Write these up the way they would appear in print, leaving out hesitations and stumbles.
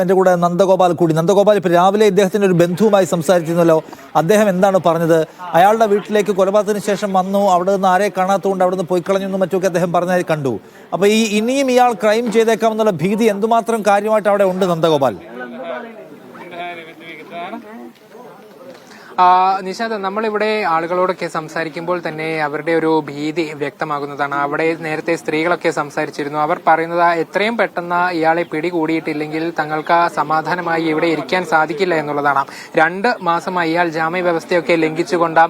എന്റെ കൂടെ നന്ദഗോപാൽ കൂടി. നന്ദഗോപാൽ, ഇപ്പോൾ രാവിലെ ഇദ്ദേഹത്തിന്റെ ഒരു ബന്ധുവുമായി സംസാരിച്ചിരുന്നല്ലോ. അദ്ദേഹം എന്താണ് പറഞ്ഞത്? അയാളുടെ വീട്ടിലേക്ക് കൊലപാതകത്തിന് ശേഷം വന്നു, അവിടെ നിന്ന് ആരെ കാണാത്തതുകൊണ്ട് അവിടെ നിന്ന് പോയി കളഞ്ഞെന്നും മറ്റൊക്കെ അദ്ദേഹം പറഞ്ഞായി കണ്ടു. അപ്പൊ ഇനിയും ഇയാൾ ക്രൈം ചെയ്തേക്കാമെന്നുള്ള ഭീതി എന്തുമാത്രം കാര്യമായിട്ട് അവിടെ ഉണ്ട് നന്ദഗോപാൽ? നിഷാദ്, നമ്മളിവിടെ ആളുകളോടൊക്കെ സംസാരിക്കുമ്പോൾ തന്നെ അവരുടെ ഒരു ഭീതി വ്യക്തമാകുന്നതാണ്. അവിടെ നേരത്തെ സ്ത്രീകളൊക്കെ സംസാരിച്ചിരുന്നു. അവർ പറയുന്നത് എത്രയും പെട്ടെന്ന് ഇയാളെ പിടികൂടിയിട്ടില്ലെങ്കിൽ തങ്ങൾക്ക് സമാധാനമായി ഇവിടെ ഇരിക്കാൻ സാധിക്കില്ല എന്നുള്ളതാണ്. 2 മാസമായി ഇയാൾ ജാമ്യ വ്യവസ്ഥയൊക്കെ ലംഘിച്ചുകൊണ്ട്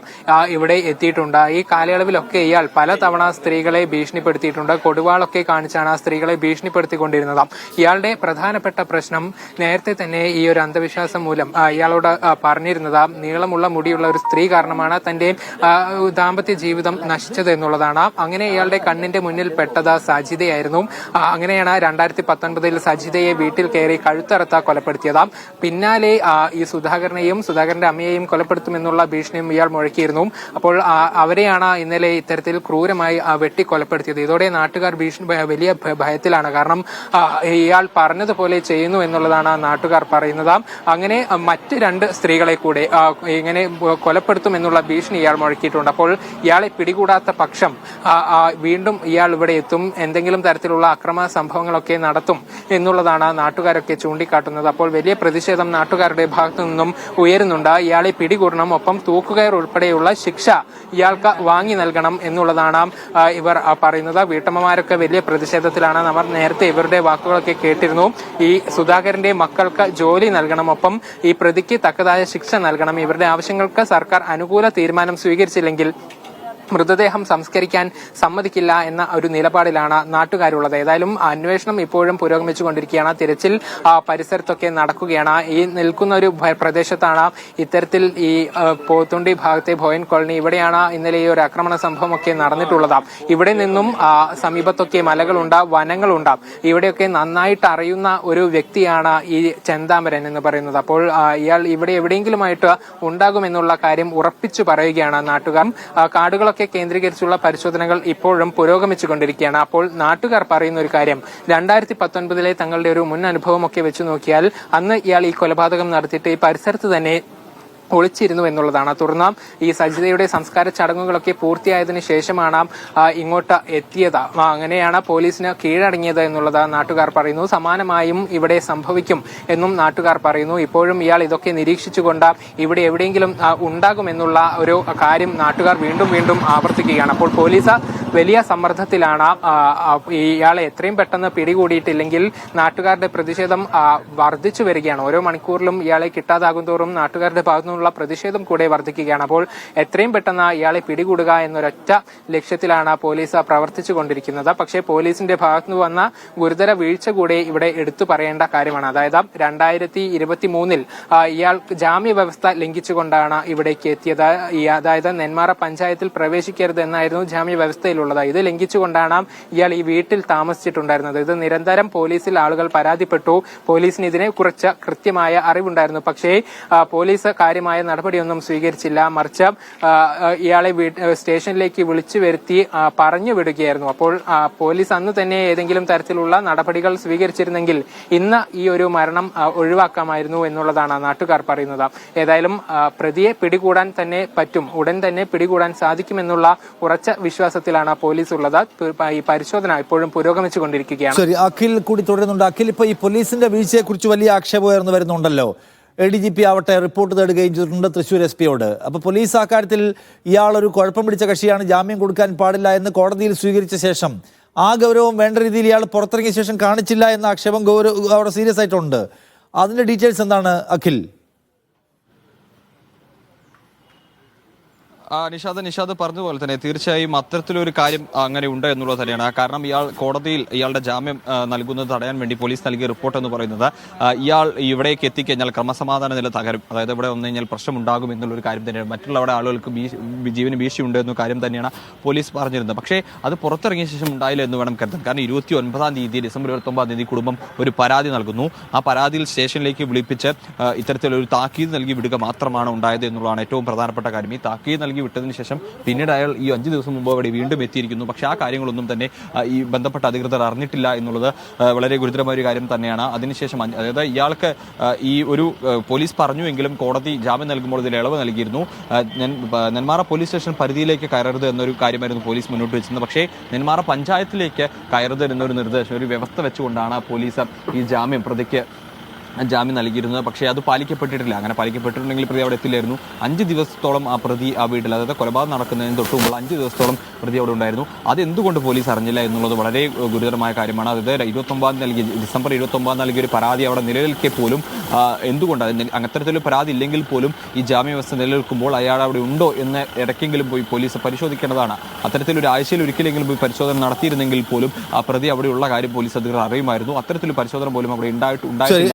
ഇവിടെ എത്തിയിട്ടുണ്ട്. ഈ കാലയളവിലൊക്കെ ഇയാൾ പലതവണ സ്ത്രീകളെ ഭീഷണിപ്പെടുത്തിയിട്ടുണ്ട്. കൊടുവാളൊക്കെ കാണിച്ചാണ് സ്ത്രീകളെ ഭീഷണിപ്പെടുത്തിക്കൊണ്ടിരുന്നത്. ഇയാളുടെ പ്രധാനപ്പെട്ട പ്രശ്നം നേരത്തെ തന്നെ ഈ ഒരു അന്ധവിശ്വാസം മൂലം ഇയാളോട് പറഞ്ഞിരുന്നത് നീളമുള്ള മുടിയുള്ള ഒരു സ്ത്രീ കാരണമാണ് തന്റെ ദാമ്പത്യ ജീവിതം നശിച്ചത് എന്നുള്ളതാണ്. അങ്ങനെ ഇയാളുടെ കണ്ണിന്റെ മുന്നിൽ പെട്ടത് സജിതയായിരുന്നു. അങ്ങനെയാണ് 2019 സജിതയെ വീട്ടിൽ കയറി കഴുത്തറുത്ത കൊലപ്പെടുത്തിയത്. പിന്നാലെ ഈ സുധാകരന്റെ അമ്മയെയും കൊലപ്പെടുത്തുമെന്നുള്ള ഭീഷണിയും ഇയാൾ മുഴക്കിയിരുന്നു. അപ്പോൾ അവരെയാണ് ഇന്നലെ ഇത്തരത്തിൽ ക്രൂരമായി വെട്ടിക്കൊലപ്പെടുത്തിയത്. ഇതോടെ നാട്ടുകാർ വലിയ ഭയത്തിലാണ്. കാരണം ഇയാൾ പറഞ്ഞതുപോലെ ചെയ്യുന്നു എന്നുള്ളതാണ് നാട്ടുകാർ പറയുന്നത്. അങ്ങനെ മറ്റ് 2 സ്ത്രീകളെ കൂടെ ഇങ്ങനെ കൊലപ്പെടുത്തും എന്നുള്ള ഭീഷണി ഇയാൾ മുഴക്കിയിട്ടുണ്ട്. അപ്പോൾ ഇയാളെ പിടികൂടാത്ത പക്ഷം വീണ്ടും ഇയാൾ ഇവിടെ എത്തും, എന്തെങ്കിലും തരത്തിലുള്ള അക്രമ സംഭവങ്ങളൊക്കെ നടത്തും എന്നുള്ളതാണ് നാട്ടുകാരൊക്കെ ചൂണ്ടിക്കാട്ടുന്നത്. അപ്പോൾ വലിയ പ്രതിഷേധം നാട്ടുകാരുടെ ഭാഗത്തു നിന്നും ഉയരുന്നുണ്ട്. ഇയാളെ പിടികൂടണം, ഒപ്പം തൂക്കുകയർ ഉൾപ്പെടെയുള്ള ശിക്ഷ ഇയാൾക്ക് വാങ്ങി നൽകണം എന്നുള്ളതാണ് ഇവർ പറയുന്നത്. വീട്ടമ്മമാരൊക്കെ വലിയ പ്രതിഷേധത്തിലാണ്. നമ്മൾ നേരത്തെ ഇവരുടെ വാക്കുകളൊക്കെ കേട്ടിരുന്നു. ഈ സുധാകരന്റെ മക്കൾക്ക് ജോലി നൽകണം, ഒപ്പം ഈ പ്രതിക്ക് തക്കതായ ശിക്ഷ നൽകണം. ഇവരുടെ ആവശ്യങ്ങൾക്ക് സർക്കാർ അനുകൂല തീരുമാനം സ്വീകരിച്ചില്ലെങ്കിൽ മൃതദേഹം സംസ്കരിക്കാൻ സമ്മതിക്കില്ല എന്ന ഒരു നിലപാടിലാണ് നാട്ടുകാരുള്ളത്. ഏതായാലും അന്വേഷണം ഇപ്പോഴും പുരോഗമിച്ചുകൊണ്ടിരിക്കുകയാണ്. തിരച്ചിൽ പരിസരത്തൊക്കെ നടക്കുകയാണ്. ഈ നിൽക്കുന്ന ഒരു പ്രദേശത്താണ് ഇത്തരത്തിൽ ഈ പോത്തുണ്ടി ഭാഗത്തെ ഭോയൻ കോളനി, ഇവിടെയാണ് ഇന്നലെ ഈ ഒരു ആക്രമണ സംഭവം ഒക്കെ നടന്നിട്ടുള്ളത്. ഇവിടെ നിന്നും സമീപത്തൊക്കെ മലകളുണ്ട്, വനങ്ങളുണ്ട്. ഇവിടെയൊക്കെ നന്നായിട്ട് അറിയുന്ന ഒരു വ്യക്തിയാണ് ഈ ചെന്താമരൻ എന്ന് പറയുന്നത്. അപ്പോൾ ഇയാൾ ഇവിടെ എവിടെയെങ്കിലുമായിട്ട് ഉണ്ടാകുമെന്നുള്ള കാര്യം ഉറപ്പിച്ചു പറയുകയാണ് നാട്ടുകാർ. കാടുകളൊക്കെ കേന്ദ്രീകരിച്ചുള്ള പരിശോധനകൾ ഇപ്പോഴും പുരോഗമിച്ചുകൊണ്ടിരിക്കുകയാണ്. അപ്പോൾ നാട്ടുകാർ പറയുന്ന ഒരു കാര്യം, 2019 തങ്ങളുടെ ഒരു മുൻ അനുഭവമൊക്കെ വെച്ച് നോക്കിയാൽ അന്ന് ഇയാൾ ഈ കൊലപാതകം നടത്തിയിട്ട് ഈ പരിസരത്ത് തന്നെ ഒളിച്ചിരുന്നു എന്നുള്ളതാണ്. തുടർന്ന് ഈ സജിതയുടെ സംസ്കാര ചടങ്ങുകളൊക്കെ പൂർത്തിയായതിനു ശേഷമാണ് ഇങ്ങോട്ട് എത്തിയത്. അങ്ങനെയാണ് പോലീസിന് കീഴടങ്ങിയത് എന്നുള്ളത് നാട്ടുകാർ പറയുന്നു. സമാനമായും ഇവിടെ സംഭവിക്കും എന്നും നാട്ടുകാർ പറയുന്നു. ഇപ്പോഴും ഇയാൾ ഇതൊക്കെ നിരീക്ഷിച്ചുകൊണ്ട് ഇവിടെ എവിടെയെങ്കിലും ഉണ്ടാകുമെന്നുള്ള ഒരു കാര്യം നാട്ടുകാർ വീണ്ടും ആവർത്തിക്കുകയാണ്. അപ്പോൾ പോലീസ് വലിയ സമ്മർദ്ദത്തിലാണ്. ഇയാളെ എത്രയും പെട്ടെന്ന് പിടികൂടിയിട്ടില്ലെങ്കിൽ നാട്ടുകാരുടെ പ്രതിഷേധം വർദ്ധിച്ചു വരികയാണ്. ഓരോ മണിക്കൂറിലും ഇയാളെ കിട്ടാതാകും തോറും നാട്ടുകാരുടെ ഭാഗത്തുനിന്നുള്ള പ്രതിഷേധം കൂടെ വർദ്ധിക്കുകയാണ്. അപ്പോൾ എത്രയും പെട്ടെന്ന് ഇയാളെ പിടികൂടുക എന്നൊരൊറ്റ ലക്ഷ്യത്തിലാണ് പോലീസ് പ്രവർത്തിച്ചു കൊണ്ടിരിക്കുന്നത്. പക്ഷേ പോലീസിന്റെ ഭാഗത്തുനിന്ന് വന്ന ഗുരുതര വീഴ്ച കൂടെ ഇവിടെ എടുത്തു പറയേണ്ട കാര്യമാണ്. അതായത് 2023 ഇയാൾ ജാമ്യ വ്യവസ്ഥ ലംഘിച്ചുകൊണ്ടാണ് ഇവിടേക്ക് എത്തിയത്. അതായത് നെന്മാറ പഞ്ചായത്തിൽ പ്രവേശിക്കരുത് എന്നായിരുന്നു ജാമ്യ വ്യവസ്ഥയിലുള്ളത്. ഇത് ലംഘിച്ചുകൊണ്ടാണ് ഇയാൾ ഈ വീട്ടിൽ താമസിച്ചിട്ടുണ്ടായിരുന്നത്. ഇത് നിരന്തരം പോലീസിൽ ആളുകൾ പരാതിപ്പെട്ടു. പോലീസിന് ഇതിനെക്കുറിച്ച് കൃത്യമായ അറിവുണ്ടായിരുന്നു. പക്ഷേ പോലീസ് കാര്യമായ നടപടിയൊന്നും സ്വീകരിച്ചില്ല. മറിച്ച് ഇയാളെ സ്റ്റേഷനിലേക്ക് വിളിച്ചു വരുത്തി പറഞ്ഞു വിടുകയായിരുന്നു. അപ്പോൾ പോലീസ് അന്ന് തന്നെ ഏതെങ്കിലും തരത്തിലുള്ള നടപടികൾ സ്വീകരിച്ചിരുന്നെങ്കിൽ ഇന്ന് ഈ ഒരു മരണം ഒഴിവാക്കാമായിരുന്നു എന്നുള്ളതാണ് നാട്ടുകാർ പറയുന്നത്. ഏതായാലും പ്രതിയെ പിടികൂടാൻ തന്നെ പറ്റും, ഉടൻ തന്നെ പിടികൂടാൻ സാധിക്കുമെന്നുള്ള ഉറച്ച വിശ്വാസത്തിലാണ് പോലീസ് ഉള്ളത്. ഈ പരിശോധന ഇപ്പോഴും പുരോഗമിച്ചുകൊണ്ടിരിക്കുകയാണ്. ശരി, അഖിൽ കൂടി തുടരുന്നുണ്ട്. അഖിൽ, ഇപ്പൊ ഈ പോലീസിന്റെ വീഴ്ചയെ കുറിച്ച് വലിയ ആക്ഷേപം ഉയർന്നു വരുന്നുണ്ടല്ലോ. ADGP ആവട്ടെ റിപ്പോർട്ട് തേടുകയും ചെയ്തിട്ടുണ്ട് തൃശ്ശൂർ SP-യോട്. അപ്പോൾ പോലീസ് ആ കാര്യത്തിൽ ഇയാളൊരു കുഴപ്പം പിടിച്ച കക്ഷിയാണ്, ജാമ്യം കൊടുക്കാൻ പാടില്ല എന്ന് കോടതിയിൽ സ്വീകരിച്ച ശേഷം ആ ഗൗരവം വേണ്ട രീതിയിൽ ഇയാൾ പുറത്തിറങ്ങിയ ശേഷം കാണിച്ചില്ല എന്ന ആക്ഷേപം അവിടെ സീരിയസ് ആയിട്ടുണ്ട്. അതിന്റെ ഡീറ്റെയിൽസ് എന്താണ് അഖിൽ? നിഷാദ് പറഞ്ഞതുപോലെ തന്നെ തീർച്ചയായും അത്തരത്തിലൊരു കാര്യം അങ്ങനെ ഉണ്ട് എന്നുള്ളത് തന്നെയാണ്. കാരണം ഇയാൾ കോടതിയിൽ ഇയാളുടെ ജാമ്യം നൽകുന്നത് തടയാൻ വേണ്ടി പോലീസ് നൽകിയ റിപ്പോർട്ട് എന്ന് പറയുന്നത് ഇയാൾ ഇവിടേക്ക് എത്തിക്കഴിഞ്ഞാൽ ക്രമസമാധാന നില തകരും, അതായത് ഇവിടെ വന്നു കഴിഞ്ഞാൽ പ്രശ്നമുണ്ടാകും എന്നുള്ളൊരു കാര്യം തന്നെയാണ്. മറ്റുള്ളവരുടെ ആളുകൾക്ക് ജീവന് ഭീഷണിയുണ്ട് എന്ന കാര്യം തന്നെയാണ് പോലീസ് പറഞ്ഞിരുന്നത്. പക്ഷേ അത് പുറത്തിറങ്ങിയ ശേഷം ഉണ്ടായില്ല എന്ന് വേണം കരുതാൻ. കാരണം 29-ാം തീയതി ഡിസംബർ 29-ാം തീയതി കുടുംബം ഒരു പരാതി നൽകുന്നു. ആ പരാതിയിൽ സ്റ്റേഷനിലേക്ക് വിളിപ്പിച്ച് ഇത്തരത്തിലൊരു താക്കീത് നൽകി വിടുക മാത്രമാണ് ഉണ്ടായത് എന്നുള്ളതാണ് ഏറ്റവും പ്രധാനപ്പെട്ട കാര്യം. ഈ താക്കീത് നൽകി ജയിലിൽ വിട്ടതിന് ശേഷം പിന്നീട് അയാൾ ഈ 5 ദിവസം മുമ്പ് അവിടെ വീണ്ടും എത്തിയിരിക്കുന്നു. പക്ഷേ ആ കാര്യങ്ങളൊന്നും തന്നെ ഈ ബന്ധപ്പെട്ട അധികൃതർ അറിഞ്ഞിട്ടില്ല എന്നുള്ളത് വളരെ ഗുരുതരമായ ഒരു കാര്യം തന്നെയാണ്. അതിനുശേഷം അതായത് ഇയാൾക്ക് ഈ ഒരു പോലീസ് പറഞ്ഞുവെങ്കിലും കോടതി ജാമ്യം നൽകുമ്പോൾ ഇതിൽ ഇളവ് നൽകിയിരുന്നു. നെന്മാറ പോലീസ് സ്റ്റേഷൻ പരിധിയിലേക്ക് കയറരുത് എന്നൊരു കാര്യമായിരുന്നു പോലീസ് മുന്നോട്ട് വെച്ചിരുന്നത്. പക്ഷേ നെന്മാറ പഞ്ചായത്തിലേക്ക് കയറരുത് എന്നൊരു നിർദ്ദേശം, ഒരു വ്യവസ്ഥ വെച്ചുകൊണ്ടാണ് പോലീസ് ഈ പ്രതിക്ക് ജാമ്യം നൽകിയിരുന്നത്. പക്ഷേ അത് പാലിക്കപ്പെട്ടിട്ടില്ല. അങ്ങനെ പാലിക്കപ്പെട്ടിട്ടുണ്ടെങ്കിൽ പ്രതി അവിടെ എത്തില്ലായിരുന്നു. 5 ദിവസത്തോളം ആ പ്രതി ആ വീട്ടിൽ, അതായത് കൊലപാതകം നടക്കുന്നതിന് തൊട്ട് മുമ്പ് 5 ദിവസത്തോളം പ്രതി അവിടെ ഉണ്ടായിരുന്നു. അതെന്തുകൊണ്ട് പോലീസ് അറിഞ്ഞില്ല എന്നുള്ളത് വളരെ ഗുരുതരമായ കാര്യമാണ്. അതായത് ഡിസംബർ 29 നൽകിയ ഒരു പരാതി അവിടെ നിലനിൽക്കെ പോലും എന്തുകൊണ്ട് അത്തരത്തിലൊരു പരാതി ഇല്ലെങ്കിൽ പോലും ഈ ജാമ്യ വ്യവസ്ഥ നിലനിൽക്കുമ്പോൾ അയാൾ അവിടെ ഉണ്ടോ എന്ന് ഇടയ്ക്കെങ്കിലും പോയി പോലീസ് പരിശോധിക്കേണ്ടതാണ്. അത്തരത്തിലൊരു ആഴ്ചയിൽ ഒരിക്കലെങ്കിലും പോയി പരിശോധന നടത്തിയിരുന്നെങ്കിൽ പോലും ആ പ്രതി അവിടെയുള്ള കാര്യം പോലീസ് അധികൃതർ അറിയുമായിരുന്നു. അത്തരത്തിലൊരു പരിശോധന പോലും അവിടെ ഉണ്ടായിട്ടില്ല.